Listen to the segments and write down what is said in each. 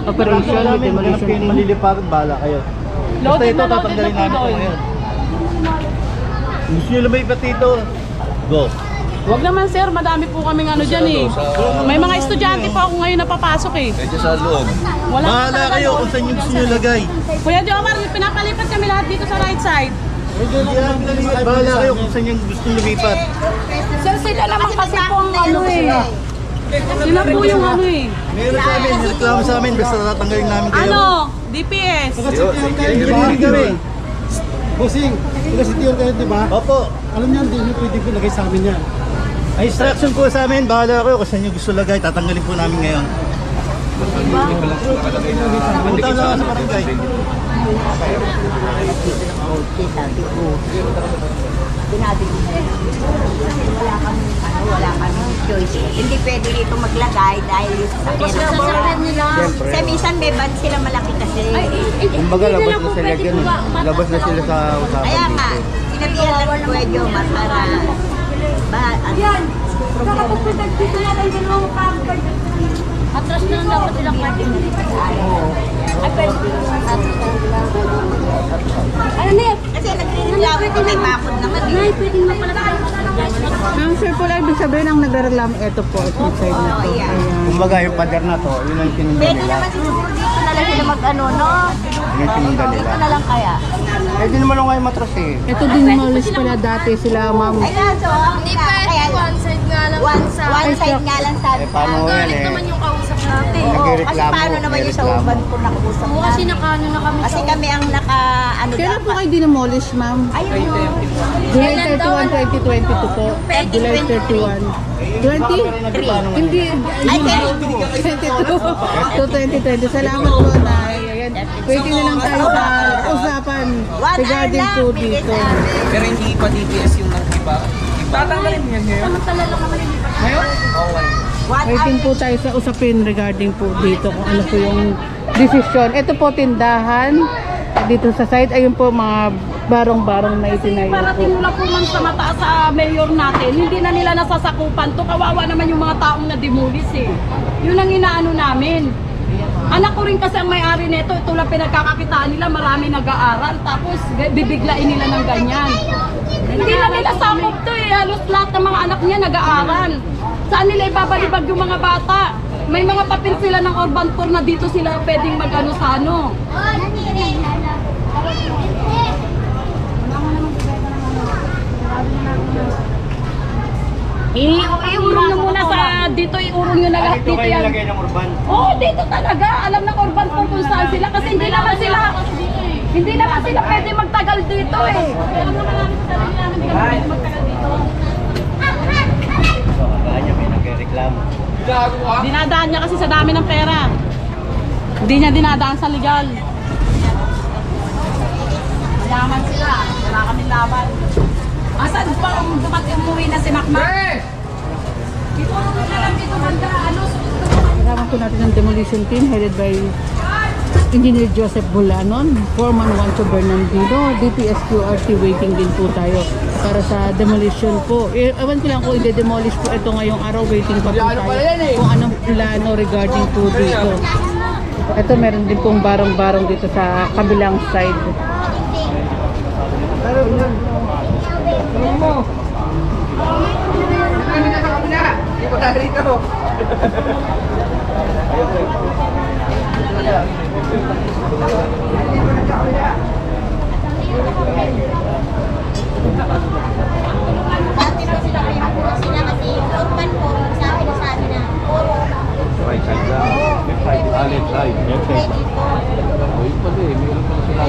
operation with demolition team. Malilipat, bala kayo. Basta ito, tatanggalin namin ito ngayon. Gusto nyo lumipat dito? Go. Wag naman sir, madami po kaming ano dyan eh. May mga estudyante pa ako ngayon na papasok eh. Medyo sa loob. Bahala kayo kung saan yung gusto nyo lagay. Kuya Jomar, pinapalipat kami lahat dito sa right side. Bahala kayo kung saan yung gusto nyo lumipat. Sir, sila naman kasi po ang ano eh. Sila po yung ano eh. Meron sa amin, reklamo sa amin, basta tatanggalin namin kayo. Ano? DPS. Hindi kami. Bossing, taga-city kayo, di ba? Opo. Alam niyo, hindi niyo pwede ko lagay sa amin yan. Ay, instruction po sa amin, bahala kayo kung saan nyo gusto lagay, tatanggalin po namin ngayon. Punta lang sa barangay. Wala kami choice. Hindi pwede dito maglagay dahil yung sasakyan nila. Kasi minsan may ban sila malaki kasi. Kumbaga, labas na sila ganun. Labas na sila sa usapan. Kaya nga, sinabihan lang ko Kuya para yan. Kakapagpunta dito na lang din mo atras na lang dapat silang parking. Ay, pwede. Ano na yan? Kasi nagreklamo ko may bakod naman. Ay, pwede mo pala tayo. Ang circular, ibig sabihin ang nagre-reklamo, ito po, itong side na to. Ayan. Kumbaga, yung pader na to, yun ang tinunda Pwede nila. naman siguro dito na lang sila mag-ano, no? Yun ang tinunda nila. Dito na lang kaya. Eh, di naman lang kayo matras eh. Ito demolish pala dati sila, ma'am. Ay, so, hindi pwede. One side nga lang. One side nga lang sabi. Eh, paano yan eh? yung kausap natin. Oo, kasi Nagreklamo, paano naman yung sa nagreklamo. urban po nakausap Oo, kasi namin. nakaano na kami Kasi kami ang ano Kailan po kayo demolish, ma'am? Ayun. July 31, 2022 po. July 31. 20? Hindi. Ay, 22. To 2020. Salamat po, Nay. Ayan. Waiting na lang tayo sa usapan regarding po dito. Pero hindi pa DPS yung nag-iba. Tatanggalin niya ngayon. Ngayon? Okay. Waiting po tayo sa usapin regarding po dito kung ano po yung decision. Ito po tindahan. Dito sa side, ayun po mga barong-barong na itinayo po. Parating mo lang po man sa mataas sa mayor natin, hindi na nila nasasakupan to. Kawawa naman yung mga taong na-demolish eh. Yun ang inaano namin. Anak ko rin kasi ang may-ari nito, ito lang pinagkakakitaan nila, marami nag-aaral, tapos bibiglain nila ng ganyan. Hindi na nila sakop to eh, halos lahat ng mga anak niya nag-aaral. Saan nila ibabalibag yung mga bata? May mga papel sila ng urban tour na dito sila pwedeng mag-ano sa ano. Iurong nyo muna sa dito, iurong nyo na lahat dito yan. Oo, dito talaga. Alam ng urban tour kung saan sila kasi hindi naman sila pwede magtagal dito eh. Alam naman namin sa sarili namin hindi kami pwede magtagal dito. Kanya may nagreklamo. Dinadaan niya kasi sa dami ng pera. Hindi niya dinadaan sa legal. Mayaman sila. Wala kaming laban. Asan pa ang dumating umuwi na si Macmac? Dito na lang dito banda. Kasama po natin ang demolition team headed by Engineer Joseph Bulanon, Foreman 1 to Bernardino, DPSQRT waiting din po tayo para sa demolition po. Ewan ko lang kung i-demolish po ito ngayong araw, waiting pa po tayo kung anong plano regarding po dito. Ito meron din pong barong-barong dito sa kabilang side. Right side lang. Left side. Left side. Left side. Ayun pala eh. Meron pala sila.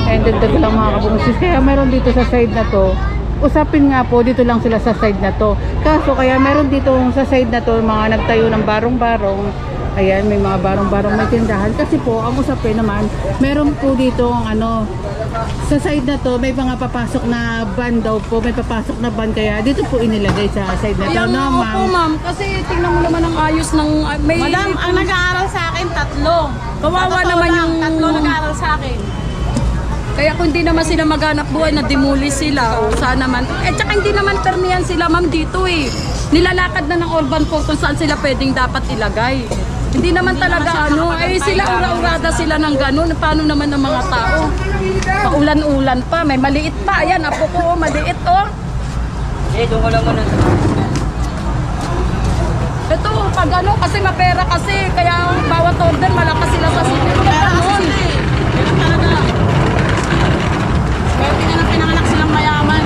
And dagdag lang mga kabungusis. Kaya meron dito sa side na to. Usapin nga po, dito lang sila sa side na to. Kaso kaya meron dito sa side na to, mga nagtayo ng barong-barong. Ayan, may mga barong-barong may tindahan. Kasi po, ang usapin naman, meron po dito ano, sa side na to, may mga papasok na van daw po. May papasok na van, kaya dito po inilagay sa side na to. Ayan No, nga po ma'am, kasi tingnan mo naman ang ayos ng... Madam, ang nag-aaral sa akin, 3. Kawawa naman yung... 3 nag-aaral sa akin. Kaya kung hindi naman sila maghanap buhay na demolish sila, o saan naman. Eh, tsaka hindi naman permihan sila ma'am dito eh. Nilalakad na ng urban core kung saan sila pwedeng dapat ilagay. Hindi naman talaga sila ura-urada sila ng ganun. Paano naman ng mga tao? Paulan-ulan pa, may maliit pa. Ayan, apo ko, maliit oh. Doon ko lang muna. Ito, pag ano, kasi mapera kasi, kaya bawat order malakas sila sa city. Ganun. Pwede na lang pinanganak silang mayaman.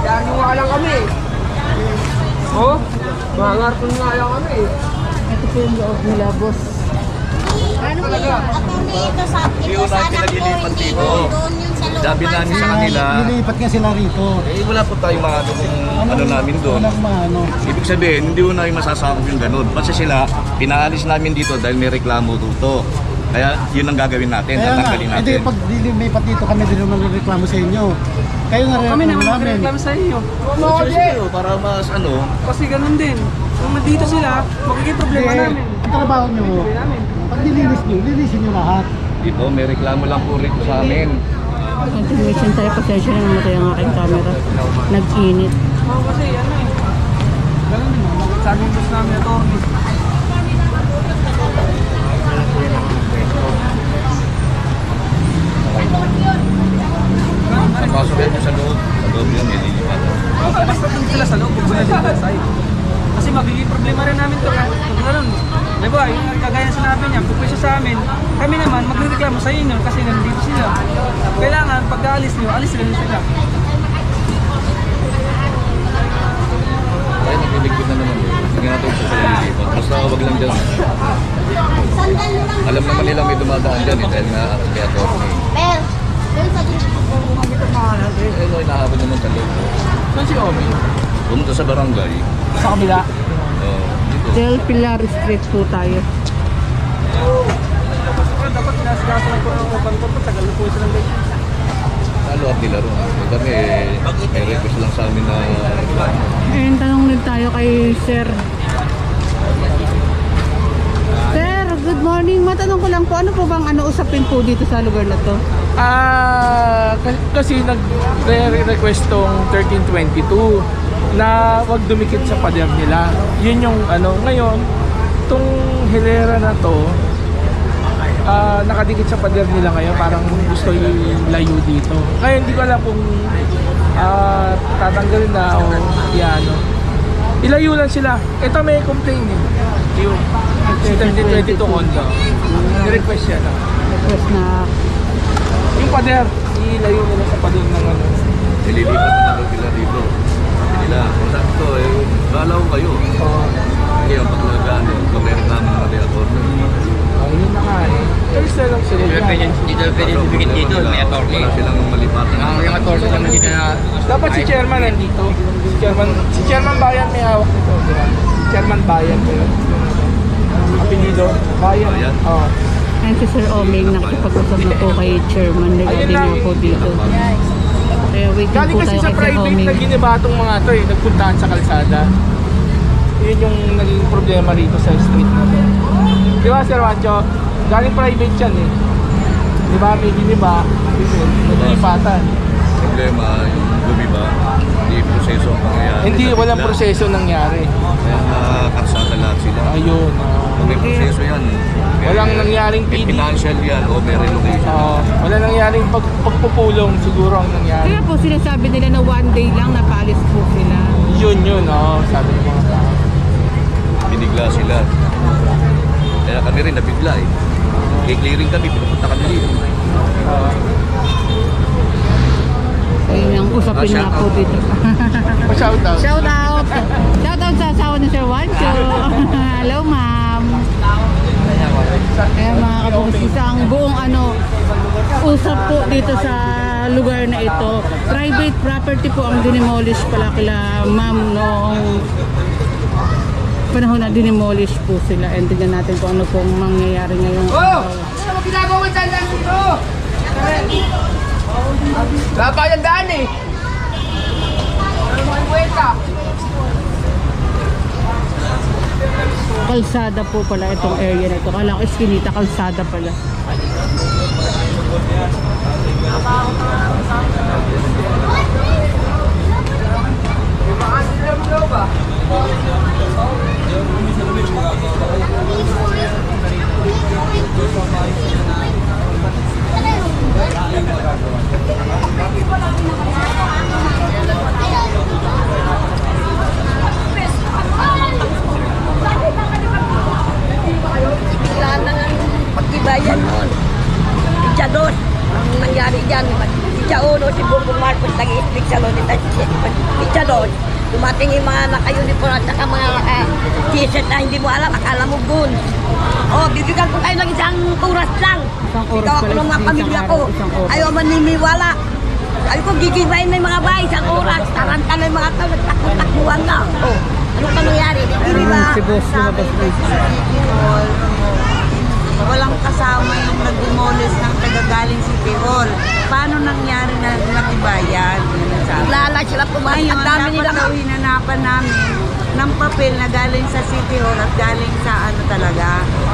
Dahil nga lang kami. Oh, mangarapon nga lang kami. Ito po yung loob nila, boss. Ano po yun? Attorney, ito sa sana po, hindi doon yung sa looban. Sabi namin sa kanila, Nilipat nga sila rito. wala po tayong mga ano namin doon. Walang maano. Ibig sabihin, hindi ko namin masasakop yung ganun. Kasi sila, pinaalis namin dito dahil may reklamo dito. Kaya yun ang gagawin natin, Kaya nga, tatanggalin hindi natin. pag dilipat dito kami din naman reklamo sa inyo. Kayo nga Kami naman namin. magreklamo sa inyo. Para mas ano, Kasi ganun din. Kung nandito sila, magiging problema namin. Ang trabaho nyo, pag nilinis nyo, linisin nyo lahat. dito may reklamo lang po rito sa amin. Continuation tayo, pasensya na namatay ang aking camera. Nag-init. Oo, kasi ano eh. Ganun din. Sabi yung boss namin, attorney. Napasok yan sa loob. Sa loob yan, may lilipat. Okay, basta kung sila sa loob, kung sila sa side. Kasi magiging problema rin namin ito. Kung ganun, di ba, yung kagaya na sinabi niya, pupwisyo sa amin, kami naman magreklamo sa inyo kasi nandito sila. Kailangan, pag aalis niyo, alis rin sila. Kaya nagliligpit na naman. Hindi natin sa sila lilipat. Basta wag lang dyan. Alam naman nila may dumadaan dyan eh, dahil nga kaya attorney. Per, doon sa Ano, inahabol naman sa loob. Saan si Omi? Pumunta sa barangay. Sa kabila. Dito. Del Pilar Street po tayo. Dapat pinasigasan ng urban core, tagal na po silang ganyan. Lalo at nila ron. Kami, may request lang sa amin na reklamo. Ayun, tanong din tayo kay Sir. Sir, good morning. Matanong ko lang po, ano po bang usapin po dito sa lugar na to? Kasi nag-request tong 1322 na wag dumikit sa pader nila. Yun yung ngayon, tong hilera na to, nakadikit sa pader nila ngayon, parang gusto ilayo dito. Ngayon, hindi ko alam kung tatanggalin na o ilayo lang sila. Ito may complaint eh. Yung 1322 Honda. Ni-request siya na. Request na Yung pader, ilayo nila sa pader ng Nililipat na daw sila dito. Nila, kung sabi ko, bala ko kayo. Ngayon, pag nagano, pag may reklamo na kami attorney. yun na nga eh. First na lang sila dyan. Dito pwede dubigit dito, may attorney. Wala silang malipatan. Yung attorney naman dito na... Dapat si chairman nandito. Si chairman Bayan may hawak nito. Di ba? Chairman Bayan. Apelido. Bayan. Bayan? Oo. Ayun si Sir Oming, nakipag-usap na po kay Chairman regarding na po dito. Kaya waiting Galing po kasi tayo sa kay Sir private Oming. na giniba itong mga to eh. Nagpuntahan sa kalsada. Yun yung naging problema rito sa street na to. Di ba Sir Wancho? Galing private yan eh. Di ba may giniba? Nagpipatan. Problema, yung lumiba, hindi proseso ang pangyayari. Hindi, walang proseso nangyari. Kaya nakarsada lahat sila. Ayun. Kung may proseso yan, Walang nangyaring may PD. financial yan o may relocation. Wala nangyaring pagpupulong siguro ang nangyari. Kaya po sinasabi nila na one day lang napaalis po sila. Yun, sabi ng mga tao. Binigla sila. Kaya kami rin nabigla eh. Kay-clearing kami, pinupunta kami dito. Ayun ang usapin shout nga po out. dito. Pa-shout out. Shout out! Shout out sa asawa ni Sir Wancho. Hello ma'am. Kaya mga kabungis, ang buong usap po dito sa lugar na ito. Private property po ang dinimolish pala kila ma'am noong panahon na dinimolish po sila. And tignan natin kung ano pong mangyayari ngayon. Ano ginagawa dyan dito? Wala yung daan eh. Ano mga ibuweta? kalsada po pala itong area na ito. Kala ko Eskinita, kalsada pala. Bigla na ng pagkibayan noon. Pitsa doon. Ang nangyari dyan, pitsa uno, si Bongbong Marcos nag-i-speak sa loon. Pitsa doon. Dumating yung mga naka-uniform at saka mga naka-t-shirt na hindi mo alam, akala mo gun. Oh, bibigyan ko kayo ng isang oras lang. Ikaw ako ng mga pamilya ko. Ayaw manimiwala. Sabi ko, gigibayin na yung mga bahay isang oras. Taranta na yung mga tao, nagtakbo-takbuhan na. Oh, ano ka nangyari? Hindi ba? Si boss lumabas po. Walang kasama yung nag-demolish ng tagagaling City Hall. Paano nangyari na natibayan? Lala sila pumayag. Ngayon, Ang dami dapat nila. daw hinanapan namin ng papel na galing sa City Hall at galing sa ano talaga.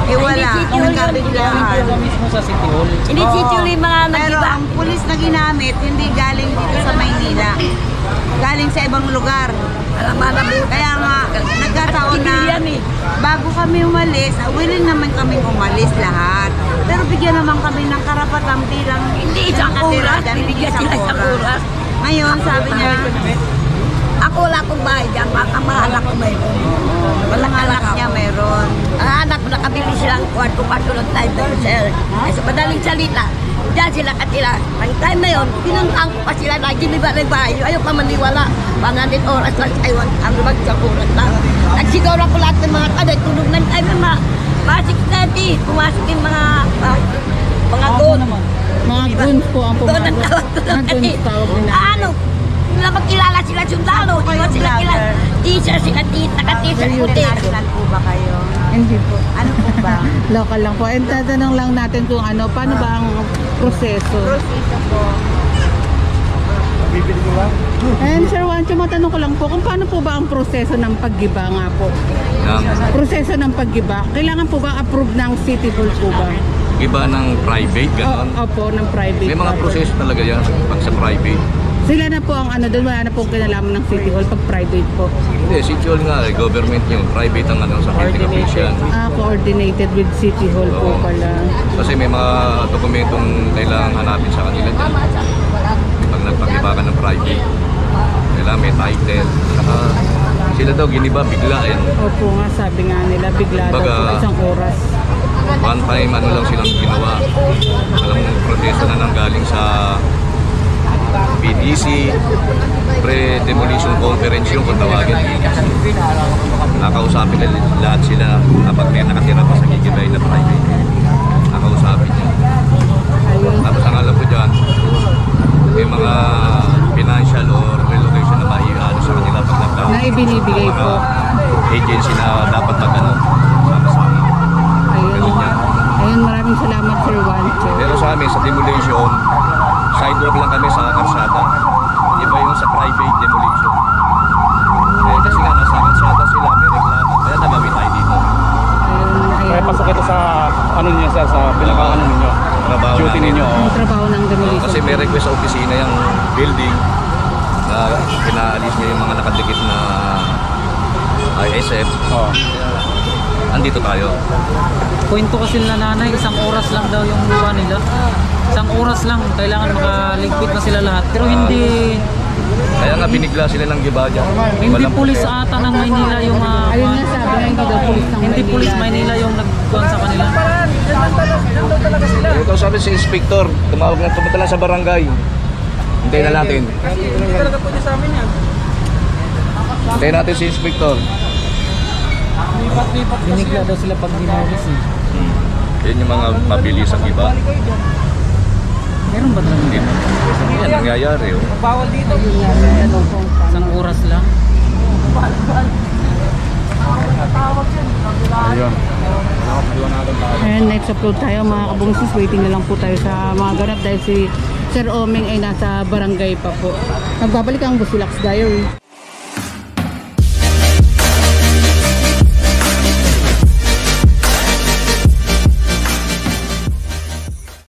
Eh wala, Hindi City Hall yun. nagkabiglaan. mismo sa City Hall. Hindi sityo yung mga Pero nag-iba. ang pulis na ginamit, hindi galing dito sa Maynila. Galing sa ibang lugar. Alam mo na buhay. Kaya nga, nagkataon na Yan eh. bago kami umalis, willing naman kaming umalis lahat. Pero bigyan naman kami ng karapatan bilang Hindi isang nakatira oras. dyan, Bibigyan isang sila isang oras. Ngayon, sabi niya, Ako wala akong bahay dyan. Ang mga anak ko mayroon. walang anak niya meron. Ang anak ko nakabili silang kwarto-kwarto ng time na yun, sir. Ay sa madaling salita, diyan sila katira. Ang time na yun, pinuntahan ko pa sila na giniba ng bahay. Ayaw pa maniwala. 100 oras lang ay ang lumag sa oras lang. Nagsigura ko lahat ng mga taday. Tulog ng time na mga 6:30. Pumasok yung mga goon. Mga guns po ang Doon ang pumagot. tawag ko Mga guns tawag nila. Ano? Hindi naman kilala sila sundalo. Hindi naman sila kilala. Teacher sila, naka-teacher puti. International po ba kayo? Hindi po. Ano po ba? Local lang po. And tatanong lang natin kung ano, paano ba ang proseso? Proseso po. And Sir Juancho, matanong ko lang po, kung paano po ba ang proseso ng paggiba nga po? Ng Proseso ng paggiba, kailangan po ba approve ng City Hall po ba? iba ng private, gano'n. Opo, ng private. May mga proseso talaga yan pag sa private. Sila na po ang ano doon, wala na pong kinalaman ng City Hall pag private po. Hindi, City Hall nga, government yun. Private ang ano, sa building official. Coordinated with City Hall po Oo. pala. Kasi may mga dokumentong kailangan hanapin sa kanila dyan. Pag nagpag-iba ka ng private, kailangan may title. Saka sila daw giniba bigla yan. Opo nga, sabi nga nila, bigla daw Baga, po isang oras. One time, ano lang silang ginawa. Alam mo, protesto na nang galing sa PDC, pre-demolition conference yung kung tawagin. Nakausapin nila lahat sila kapag may nakatira pa sa gigibay na private. Nakausapin niya. Tapos ang alam ko dyan, may mga financial or relocation na maiano sa kanila pag nagdaan. Na ibinibigay po. Agency na dapat mag-ano, sama-sama. Ayun. Ayun, maraming salamat Sir Juancho. Pero sa amin, sa demolition, sidewalk lang kami sa karsada. Iba yung sa private demolition. Eh, kasi nga, nasa karsada sila, may reklamo. Kaya nagawin tayo dito. Ayun, Kaya ayun. pasok ito sa ano niyo sir, sa pinaka-ano ninyo, Trabaho duty namin. ninyo. Ang trabaho ng demolition. Kasi may request sa opisina yung building na pinaalis niya yung mga nakadikit na ISF. Oh. Andito tayo. Kwento kasi nila nanay, isang oras lang daw yung lupa nila. Isang oras lang, kailangan makaligpit na sila lahat. Pero hindi Kaya nga binigla sila ng giba dyan. hindi Walang pulis ata ng Maynila yung Ayun nga sabi nga, hindi daw pulis ng hindi pulis Maynila yung nagkuhan sa kanila. Ito sabi si Inspector, tumawag na pumunta lang sa barangay. Hintayin na natin. Talaga po niya sa amin yan. Hintayin natin si Inspector. Binigla daw sila pag dinolis eh. Yan yung mga mabilis ang iba. Meron ba talaga? Hindi. Yan nangyayari. Oh. Bawal dito. Isang oras lang. Ayun. And next upload tayo mga kabungsis, waiting na lang po tayo sa mga ganap dahil si Sir Omeng ay nasa barangay pa po. Nagbabalik ang Busilaks Diary.